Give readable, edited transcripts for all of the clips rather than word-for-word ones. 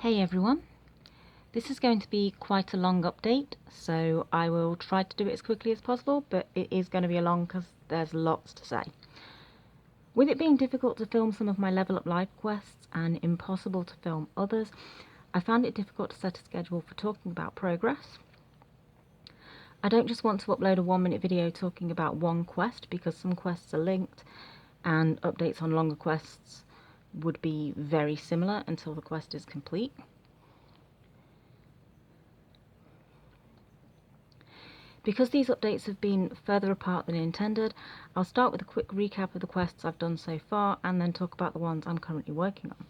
Hey everyone, this is going to be quite a long update, so I will try to do it as quickly as possible, but it is going to be long because there's lots to say. With it being difficult to film some of my Level Up Live quests and impossible to film others, I found it difficult to set a schedule for talking about progress. I don't just want to upload a 1-minute video talking about one quest because some quests are linked and updates on longer quests would be very similar until the quest is complete. Because these updates have been further apart than intended, I'll start with a quick recap of the quests I've done so far and then talk about the ones I'm currently working on.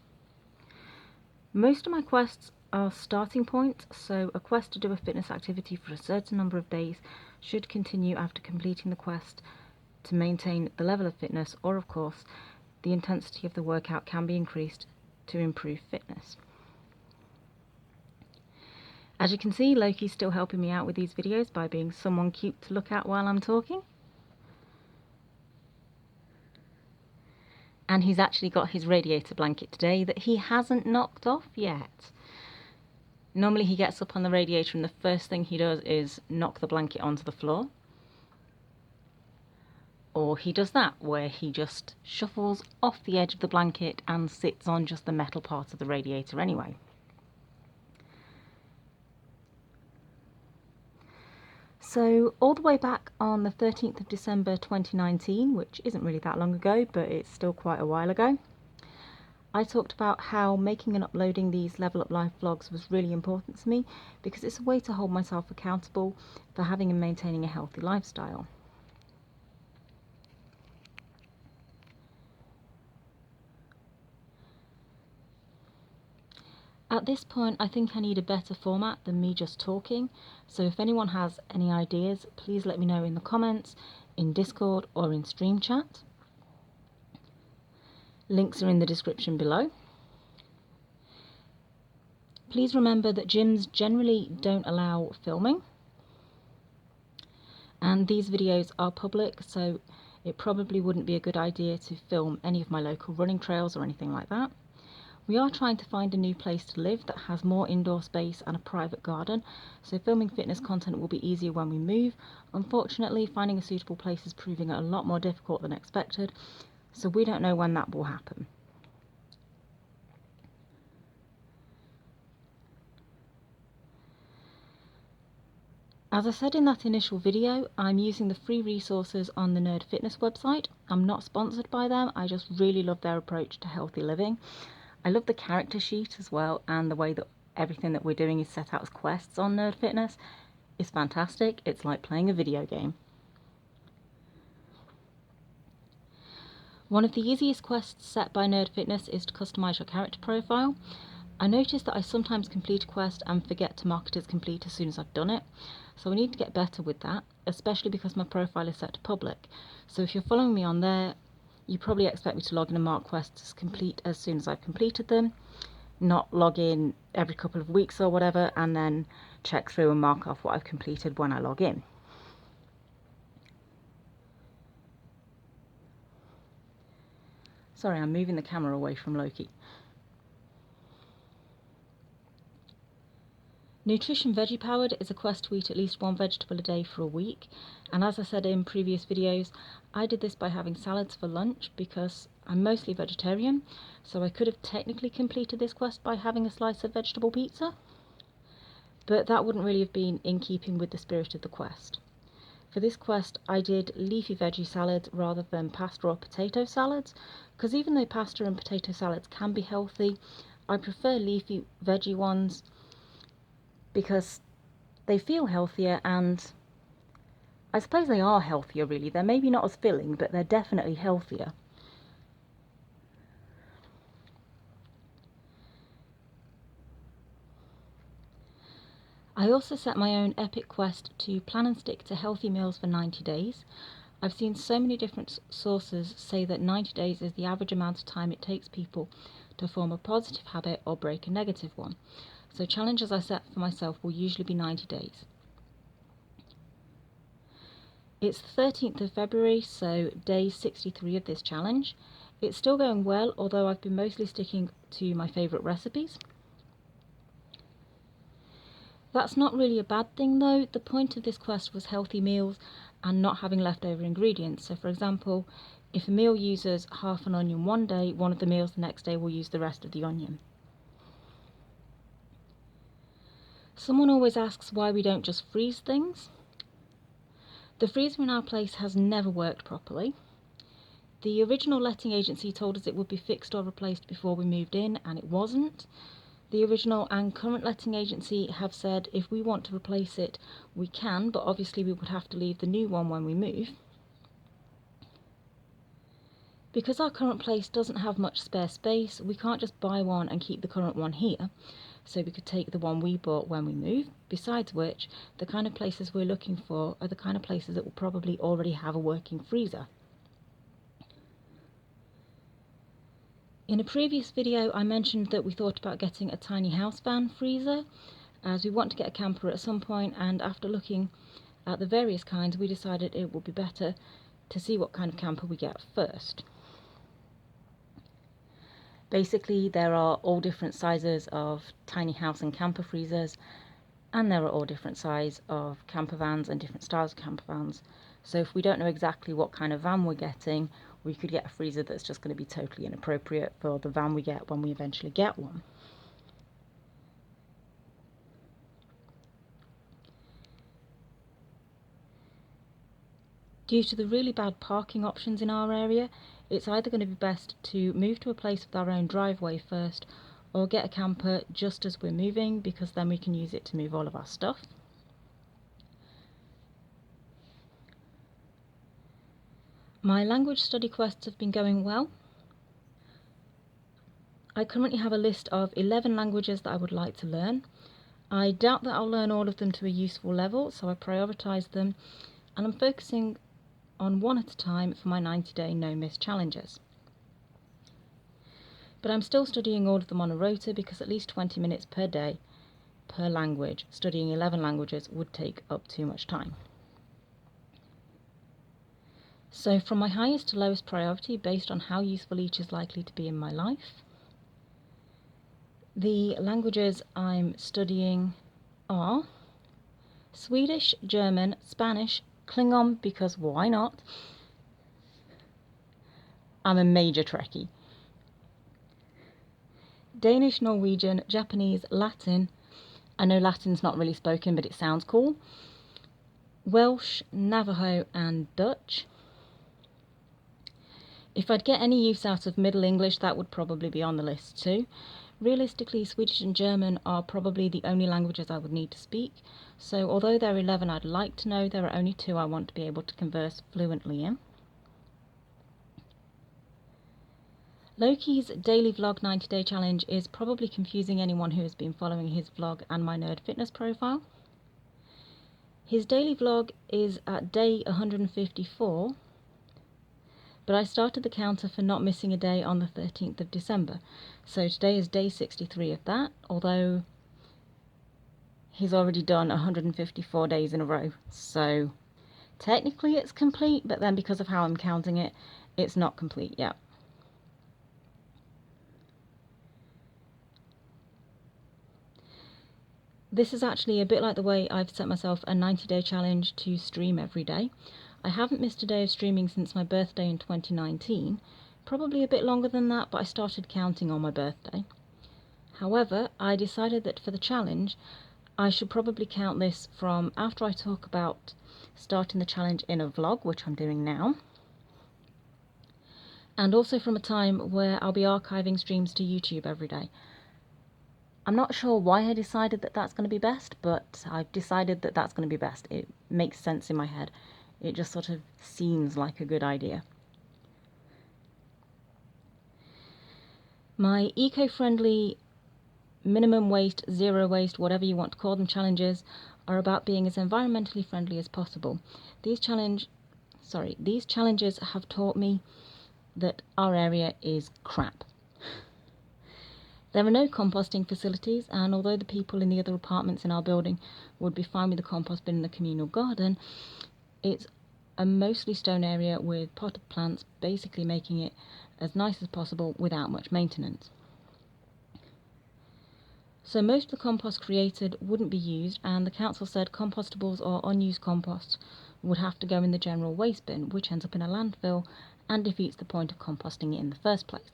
Most of my quests are starting points, so a quest to do a fitness activity for a certain number of days should continue after completing the quest to maintain the level of fitness, or of course, the intensity of the workout can be increased to improve fitness. As you can see, Loki's still helping me out with these videos by being someone cute to look at while I'm talking. And he's actually got his radiator blanket today that he hasn't knocked off yet. Normally he gets up on the radiator and the first thing he does is knock the blanket onto the floor. Or he does that, where he just shuffles off the edge of the blanket and sits on just the metal part of the radiator anyway. So all the way back on the 13th of December 2019, which isn't really that long ago, but it's still quite a while ago, I talked about how making and uploading these Level Up Life vlogs was really important to me because it's a way to hold myself accountable for having and maintaining a healthy lifestyle. At this point, I think I need a better format than me just talking, so if anyone has any ideas, please let me know in the comments, in Discord or in Stream Chat. Links are in the description below. Please remember that gyms generally don't allow filming, and these videos are public, so it probably wouldn't be a good idea to film any of my local running trails or anything like that. We are trying to find a new place to live that has more indoor space and a private garden, so filming fitness content will be easier when we move. Unfortunately, finding a suitable place is proving a lot more difficult than expected, so we don't know when that will happen. As I said in that initial video, I'm using the free resources on the Nerd Fitness website. I'm not sponsored by them, I just really love their approach to healthy living. I love the character sheet as well, and the way that everything that we're doing is set out as quests on Nerd Fitness is fantastic. It's like playing a video game. One of the easiest quests set by Nerd Fitness is to customize your character profile. I notice that I sometimes complete a quest and forget to mark it as complete as soon as I've done it, so I need to get better with that, especially because my profile is set to public. So if you're following me on there, you probably expect me to log in and mark quests as complete as soon as I've completed them, not log in every couple of weeks or whatever and then check through and mark off what I've completed when I log in. Sorry, I'm moving the camera away from Loki. Nutrition Veggie Powered is a quest to eat at least one vegetable a day for a week, and as I said in previous videos, I did this by having salads for lunch because I'm mostly vegetarian, so I could have technically completed this quest by having a slice of vegetable pizza, but that wouldn't really have been in keeping with the spirit of the quest. For this quest, I did leafy veggie salads rather than pasta or potato salads, because even though pasta and potato salads can be healthy, I prefer leafy veggie ones because they feel healthier, and I suppose they are healthier really. They're maybe not as filling, but they're definitely healthier. I also set my own epic quest to plan and stick to healthy meals for 90 days. I've seen so many different sources say that 90 days is the average amount of time it takes people to form a positive habit or break a negative one. So challenges I set for myself will usually be 90 days. It's the 13th of February, so day 63 of this challenge. It's still going well, although I've been mostly sticking to my favourite recipes. That's not really a bad thing though. The point of this quest was healthy meals and not having leftover ingredients. So for example, if a meal uses half an onion one day, one of the meals the next day will use the rest of the onion. Someone always asks why we don't just freeze things. The freezer in our place has never worked properly. The original letting agency told us it would be fixed or replaced before we moved in, and it wasn't. The original and current letting agency have said if we want to replace it, we can, but obviously we would have to leave the new one when we move. Because our current place doesn't have much spare space, we can't just buy one and keep the current one here, so we could take the one we bought when we move. Besides which, the kind of places we're looking for are the kind of places that will probably already have a working freezer. In a previous video I mentioned that we thought about getting a tiny house van freezer, as we want to get a camper at some point, and after looking at the various kinds we decided it would be better to see what kind of camper we get first. Basically there are all different sizes of tiny house and camper freezers, and there are all different sizes of camper vans and different styles of camper vans. So if we don't know exactly what kind of van we're getting, we could get a freezer that's just going to be totally inappropriate for the van we get when we eventually get one. Due to the really bad parking options in our area, it's either going to be best to move to a place with our own driveway first, or get a camper just as we're moving, because then we can use it to move all of our stuff. My language study quests have been going well. I currently have a list of 11 languages that I would like to learn. I doubt that I'll learn all of them to a useful level, so I prioritise them, and I'm focusing on one at a time for my 90-day no-miss challenges. But I'm still studying all of them on a rota, because at least 20 minutes per day per language, studying 11 languages would take up too much time. So from my highest to lowest priority, based on how useful each is likely to be in my life, the languages I'm studying are Swedish, German, Spanish, Klingon, because why not? I'm a major Trekkie. Danish, Norwegian, Japanese, Latin. I know Latin's not really spoken, but it sounds cool. Welsh, Navajo, and Dutch. If I'd get any use out of Middle English, that would probably be on the list too. Realistically, Swedish and German are probably the only languages I would need to speak, so although there are 11 I'd like to know, there are only 2 I want to be able to converse fluently in. Loki's daily vlog 90-day challenge is probably confusing anyone who has been following his vlog and my nerd fitness profile. His daily vlog is at day 154, but I started the counter for not missing a day on the 13th of December, so today is day 63 of that, although he's already done 154 days in a row, so technically it's complete, but then because of how I'm counting it, it's not complete yet. This is actually a bit like the way I've set myself a 90-day challenge to stream every day. I haven't missed a day of streaming since my birthday in 2019, probably a bit longer than that, but I started counting on my birthday. However, I decided that for the challenge, I should probably count this from after I talk about starting the challenge in a vlog, which I'm doing now, and also from a time where I'll be archiving streams to YouTube every day. I'm not sure why I decided that that's going to be best, but I've decided that that's going to be best. It makes sense in my head. It just sort of seems like a good idea. My eco-friendly, minimum waste, zero waste, whatever you want to call them, challenges are about being as environmentally friendly as possible. These challenges have taught me that our area is crap. There are no composting facilities, and although the people in the other apartments in our building would be fine with the compost bin in the communal garden, it's a mostly stone area with potted plants, basically making it as nice as possible without much maintenance. So most of the compost created wouldn't be used, and the council said compostables or unused compost would have to go in the general waste bin, which ends up in a landfill and defeats the point of composting it in the first place.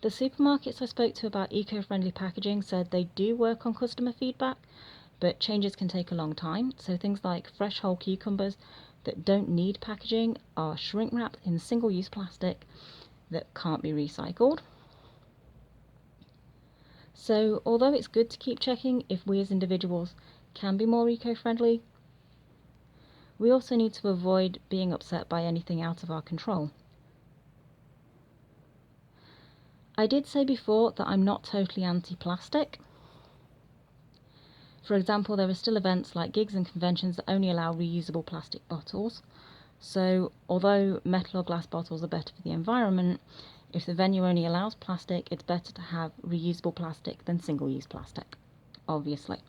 The supermarkets I spoke to about eco-friendly packaging said they do work on customer feedback, but changes can take a long time, so things like fresh whole cucumbers that don't need packaging are shrink wrapped in single-use plastic that can't be recycled. So although it's good to keep checking if we as individuals can be more eco-friendly, we also need to avoid being upset by anything out of our control. I did say before that I'm not totally anti-plastic. For example, there are still events like gigs and conventions that only allow reusable plastic bottles. So although metal or glass bottles are better for the environment, if the venue only allows plastic, it's better to have reusable plastic than single-use plastic, obviously.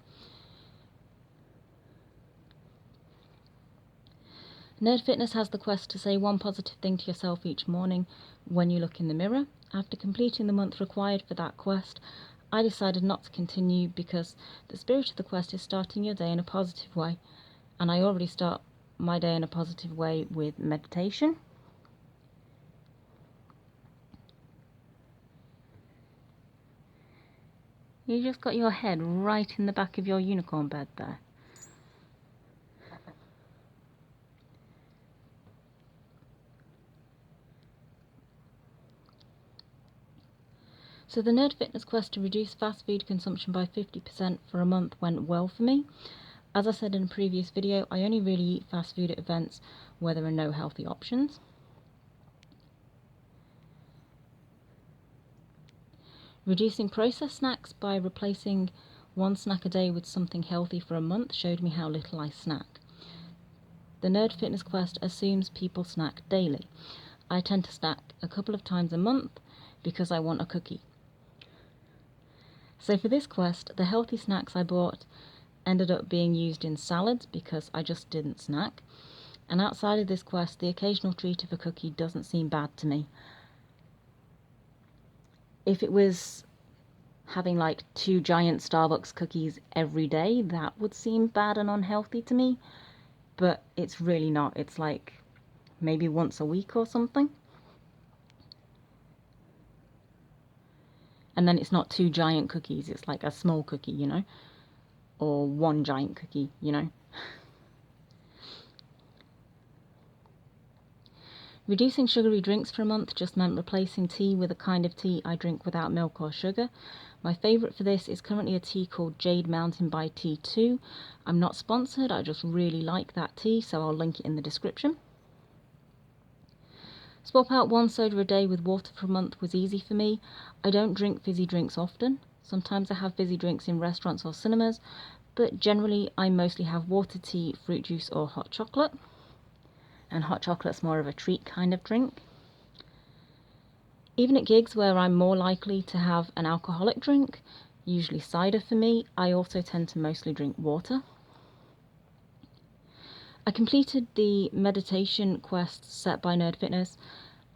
Nerd Fitness has the quest to say one positive thing to yourself each morning when you look in the mirror. After completing the month required for that quest, I decided not to continue because the spirit of the quest is starting your day in a positive way, and I already start my day in a positive way with meditation. You just got your head right in the back of your unicorn bed there. So the Nerd Fitness quest to reduce fast food consumption by 50% for a month went well for me. As I said in a previous video, I only really eat fast food at events where there are no healthy options. Reducing processed snacks by replacing one snack a day with something healthy for a month showed me how little I snack. The Nerd Fitness quest assumes people snack daily. I tend to snack a couple of times a month because I want a cookie. So for this quest, the healthy snacks I bought ended up being used in salads because I just didn't snack. And outside of this quest, the occasional treat of a cookie doesn't seem bad to me. If it was having like 2 giant Starbucks cookies every day, that would seem bad and unhealthy to me. But it's really not. It's like maybe once a week or something. And then it's not 2 giant cookies, it's like a small cookie, you know? Or 1 giant cookie, you know? Reducing sugary drinks for a month just meant replacing tea with a kind of tea I drink without milk or sugar. My favourite for this is currently a tea called Jade Mountain by T2. I'm not sponsored, I just really like that tea, so I'll link it in the description. Swap out 1 soda a day with water for a month was easy for me. I don't drink fizzy drinks often. Sometimes I have fizzy drinks in restaurants or cinemas, but generally I mostly have water, tea, fruit juice or hot chocolate. And hot chocolate's more of a treat kind of drink. Even at gigs where I'm more likely to have an alcoholic drink, usually cider for me, I also tend to mostly drink water. I completed the meditation quest set by Nerd Fitness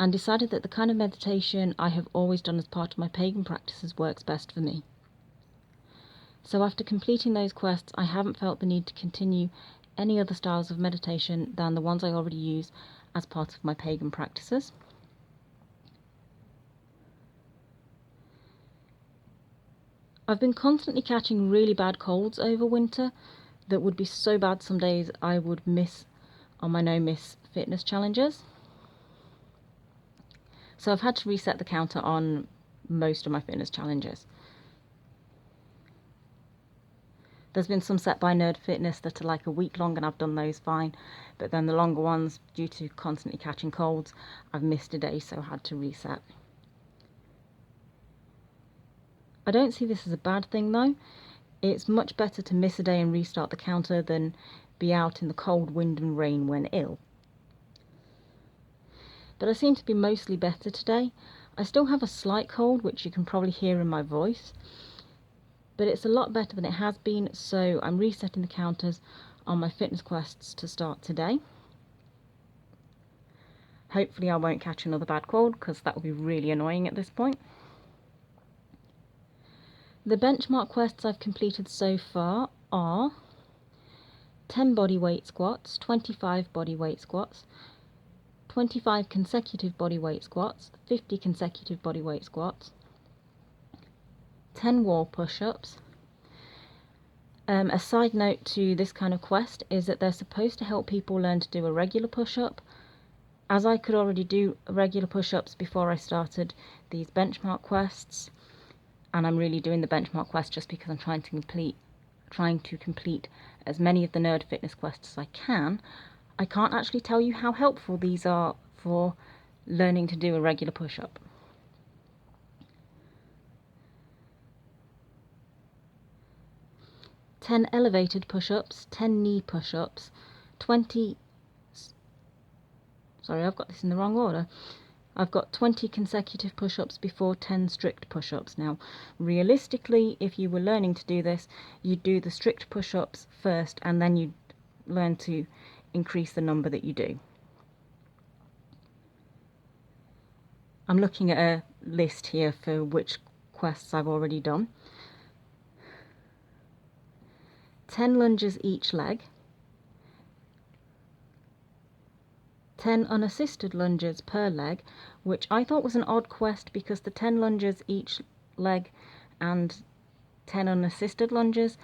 and decided that the kind of meditation I have always done as part of my pagan practices works best for me. So after completing those quests, I haven't felt the need to continue any other styles of meditation than the ones I already use as part of my pagan practices. I've been constantly catching really bad colds over winter that would be so bad some days I would miss on my no miss fitness challenges. So I've had to reset the counter on most of my fitness challenges. There's been some set by Nerd Fitness that are like a week long and I've done those fine, but then the longer ones, due to constantly catching colds, I've missed a day, so I had to reset. I don't see this as a bad thing though. It's much better to miss a day and restart the counter than be out in the cold wind and rain when ill. But I seem to be mostly better today. I still have a slight cold, which you can probably hear in my voice, but it's a lot better than it has been, so I'm resetting the counters on my fitness quests to start today. Hopefully I won't catch another bad cold, because that would be really annoying at this point. The benchmark quests I've completed so far are 10 bodyweight squats, 25 bodyweight squats, 25 consecutive bodyweight squats, 50 consecutive bodyweight squats, 10 wall push-ups. A side note to this kind of quest is that they're supposed to help people learn to do a regular push-up. As I could already do regular push-ups before I started these benchmark quests, and I'm really doing the benchmark quest just because I'm trying to complete as many of the nerd fitness quests as I can, I can't actually tell you how helpful these are for learning to do a regular push-up. "10 elevated push-ups, 10 knee push-ups, 20... Sorry, I've got this in the wrong order. I've got 20 consecutive push-ups before 10 strict push-ups. Now, realistically, if you were learning to do this, you'd do the strict push-ups first, and then you'd learn to increase the number that you do. I'm looking at a list here for which quests I've already done. 10 lunges each leg, 10 unassisted lunges per leg, which I thought was an odd quest because the 10 lunges each leg and 10 unassisted lunges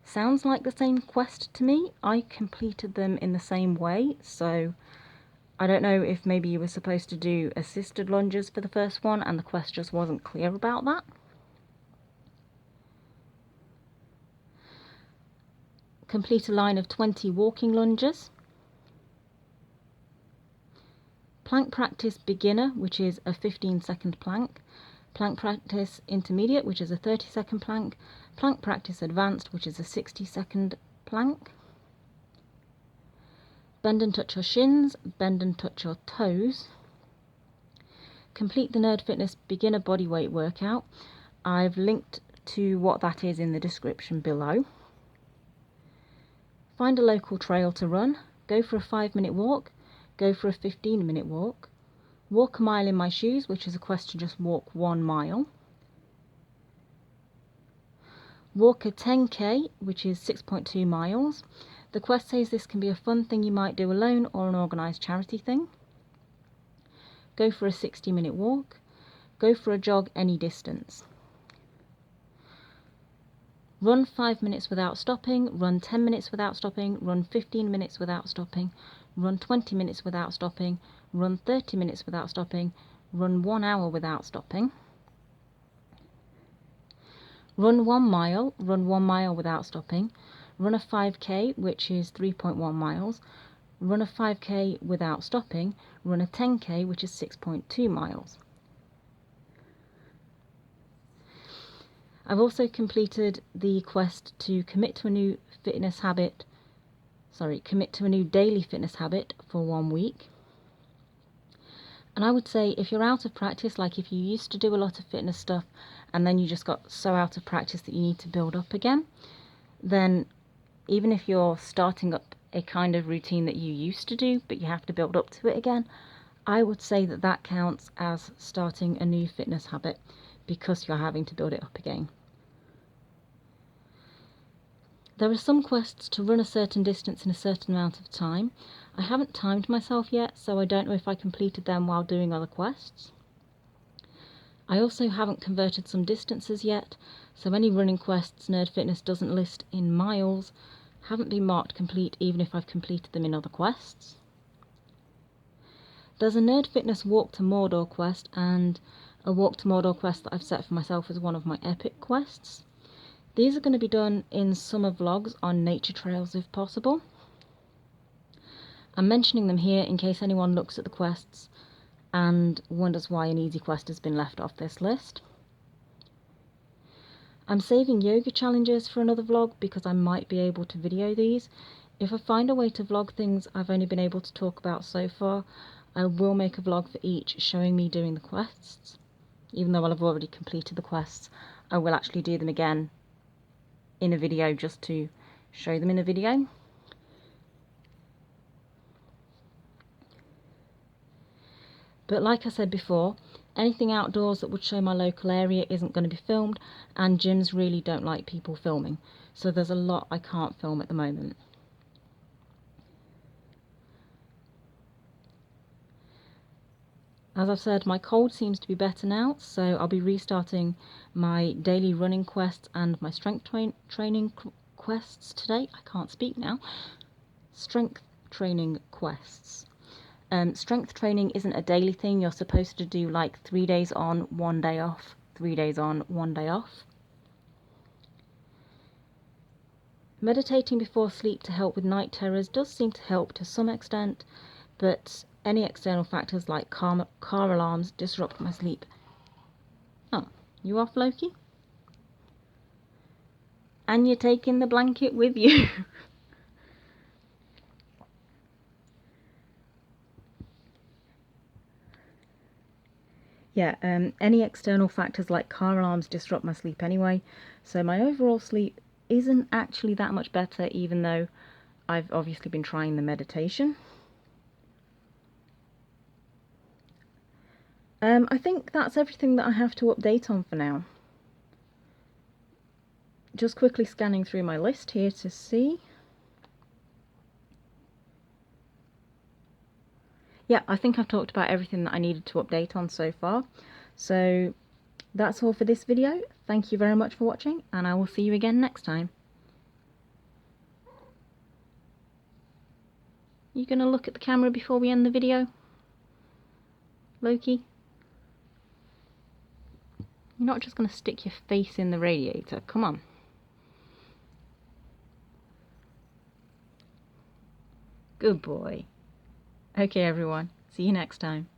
sounds like the same quest to me. I completed them in the same way, so I don't know if maybe you were supposed to do assisted lunges for the first one and the quest just wasn't clear about that. Complete a line of 20 walking lunges. Plank practice beginner, which is a 15-second plank. Plank practice intermediate, which is a 30-second plank. Plank practice advanced, which is a 60-second plank. Bend and touch your shins, bend and touch your toes. Complete the Nerd Fitness beginner bodyweight workout. I've linked to what that is in the description below. Find a local trail to run. Go for a 5-minute walk. Go for a 15-minute walk. Walk a mile in my shoes, which is a quest to just walk 1 mile. Walk a 10k, which is 6.2 miles. The quest says this can be a fun thing you might do alone or an organised charity thing. Go for a 60-minute walk. Go for a jog any distance. Run 5 minutes without stopping, run 10 minutes without stopping, run 15 minutes without stopping, run 20 minutes without stopping, run 30 minutes without stopping, run 1 hour without stopping. Run 1 mile, run 1 mile without stopping, run a 5k, which is 3.1 miles, run a 5k without stopping, run a 10k, which is 6.2 miles. I've also completed the quest to commit to a new daily fitness habit for 1 week. And I would say if you're out of practice, like if you used to do a lot of fitness stuff and then you just got so out of practice that you need to build up again, then even if you're starting up a kind of routine that you used to do, but you have to build up to it again, I would say that that counts as starting a new fitness habit because you're having to build it up again. There are some quests to run a certain distance in a certain amount of time. I haven't timed myself yet, so I don't know if I completed them while doing other quests. I also haven't converted some distances yet, so any running quests Nerd Fitness doesn't list in miles haven't been marked complete even if I've completed them in other quests. There's a Nerd Fitness Walk to Mordor quest and a Walk to Mordor quest that I've set for myself as one of my epic quests. These are going to be done in summer vlogs on nature trails if possible. I'm mentioning them here in case anyone looks at the quests and wonders why an easy quest has been left off this list. I'm saving yoga challenges for another vlog because I might be able to video these. If I find a way to vlog things I've only been able to talk about so far, I will make a vlog for each showing me doing the quests. Even though I've already completed the quests, I will actually do them again in a video just to show them in a video. But like I said before, anything outdoors that would show my local area isn't going to be filmed, and gyms really don't like people filming. So there's a lot I can't film at the moment. As I've said, my cold seems to be better now, so I'll be restarting my daily running quests and my strength training quests today. I can't speak now. Strength training quests. Strength training isn't a daily thing. You're supposed to do like 3 days on, 1 day off, 3 days on, 1 day off. Meditating before sleep to help with night terrors does seem to help to some extent, but any external factors like car alarms disrupt my sleep. Oh, you off, Loki? And you're taking the blanket with you. Yeah, any external factors like car alarms disrupt my sleep anyway, so my overall sleep isn't actually that much better, even though I've obviously been trying the meditation. I think that's everything that I have to update on for now. Just quickly scanning through my list here to see. Yeah, I think I've talked about everything that I needed to update on so far. So that's all for this video. Thank you very much for watching, and I will see you again next time. You gonna look at the camera before we end the video, Loki? You're not just gonna stick your face in the radiator, come on. Good boy. Okay everyone, see you next time.